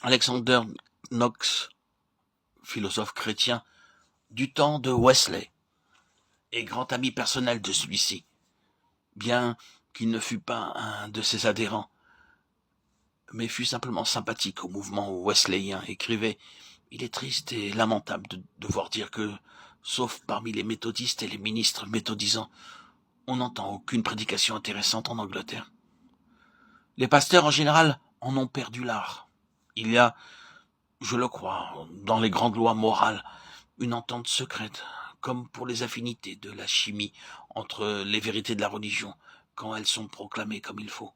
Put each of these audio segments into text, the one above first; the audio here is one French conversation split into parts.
Alexander Knox, philosophe chrétien du temps de Wesley, et grand ami personnel de celui-ci, bien qu'il ne fût pas un de ses adhérents, mais fut simplement sympathique au mouvement wesleyen, écrivait « Il est triste et lamentable de devoir dire que, sauf parmi les méthodistes et les ministres méthodisants, on n'entend aucune prédication intéressante en Angleterre. Les pasteurs en général en ont perdu l'art. Il y a, je le crois, dans les grandes lois morales, une entente secrète, comme pour les affinités de la chimie entre les vérités de la religion, quand elles sont proclamées comme il faut,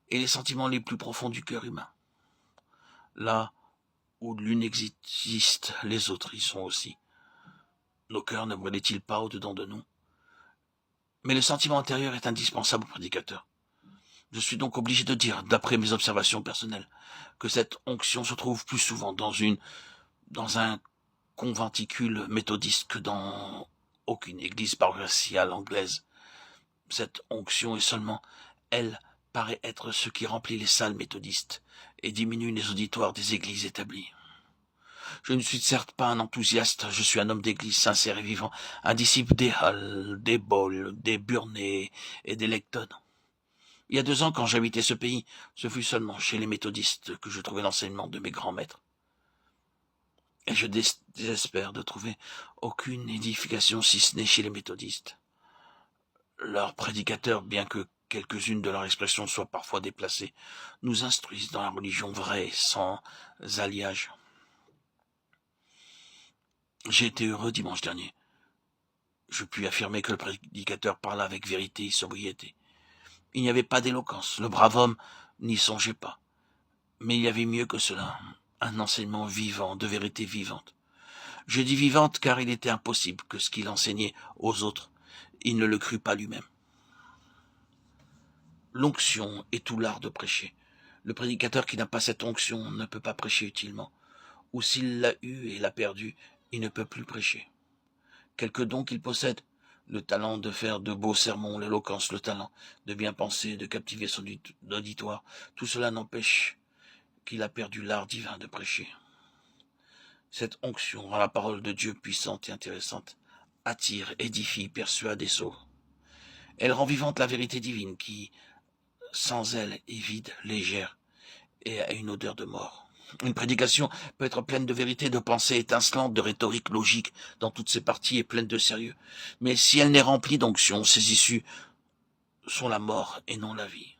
et les sentiments les plus profonds du cœur humain. Là où l'une existe, les autres y sont aussi. Nos cœurs ne brûlaient-ils pas au-dedans de nous? Mais le sentiment intérieur est indispensable au prédicateur. Je suis donc obligé de dire, d'après mes observations personnelles, que cette onction se trouve plus souvent dans un conventicule méthodiste que dans aucune église paroissiale anglaise. Cette onction est seulement, elle, paraît être ce qui remplit les salles méthodistes et diminue les auditoires des églises établies. Je ne suis certes pas un enthousiaste, je suis un homme d'église sincère et vivant, un disciple des Hull, des Ball, des Burney et des Lecton. Il y a 2 ans, quand j'habitais ce pays, ce fut seulement chez les méthodistes que je trouvai l'enseignement de mes grands maîtres. Et je désespère de trouver aucune édification si ce n'est chez les méthodistes. Leurs prédicateurs, bien que quelques-unes de leurs expressions soient parfois déplacées, nous instruisent dans la religion vraie, sans alliage. J'ai été heureux dimanche dernier. Je puis affirmer que le prédicateur parla avec vérité et sobriété. Il n'y avait pas d'éloquence, le brave homme n'y songeait pas. Mais il y avait mieux que cela, un enseignement vivant, de vérité vivante. Je dis vivante car il était impossible que ce qu'il enseignait aux autres, il ne le crût pas lui-même. L'onction est tout l'art de prêcher. Le prédicateur qui n'a pas cette onction ne peut pas prêcher utilement, ou s'il l'a eue et l'a perdue, il ne peut plus prêcher. Quelque don qu'il possède, le talent de faire de beaux sermons, l'éloquence, le talent de bien penser, de captiver son auditoire, tout cela n'empêche qu'il a perdu l'art divin de prêcher. Cette onction rend la parole de Dieu puissante et intéressante, attire, édifie, persuade et sauve. Elle rend vivante la vérité divine qui, sans elle, est vide, légère et a une odeur de mort. Une prédication peut être pleine de vérité, de pensée étincelante, de rhétorique logique dans toutes ses parties et pleine de sérieux. Mais si elle n'est remplie d'onction, ses issues sont la mort et non la vie.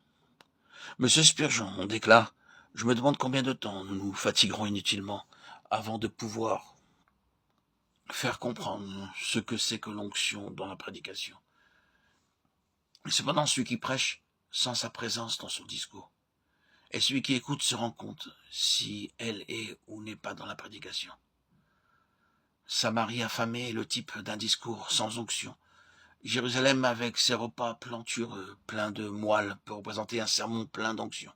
Monsieur Spurgeon déclare « Je me demande combien de temps nous nous fatiguerons inutilement avant de pouvoir faire comprendre ce que c'est que l'onction dans la prédication. Et cependant, celui qui prêche sent sa présence dans son discours. Et celui qui écoute se rend compte si elle est ou n'est pas dans la prédication. Samarie affamée est le type d'un discours sans onction. Jérusalem avec ses repas plantureux, pleins de moelle, peut représenter un sermon plein d'onction.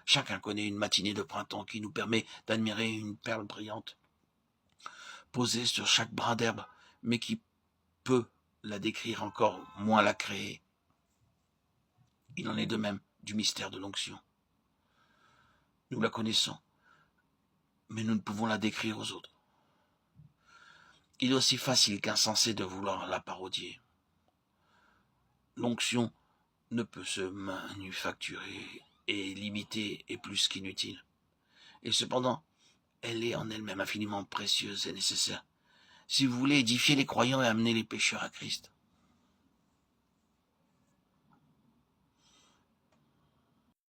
Chacun connaît une matinée de printemps qui nous permet d'admirer une perle brillante posée sur chaque brin d'herbe, mais qui peut la décrire, encore moins la créer. Il en est de même du mystère de l'onction. Nous la connaissons, mais nous ne pouvons la décrire aux autres. Il est aussi facile qu'insensé de vouloir la parodier. L'onction ne peut se manufacturer et l'imiter est plus qu'inutile. Et cependant, elle est en elle-même infiniment précieuse et nécessaire. Si vous voulez édifier les croyants et amener les pécheurs à Christ,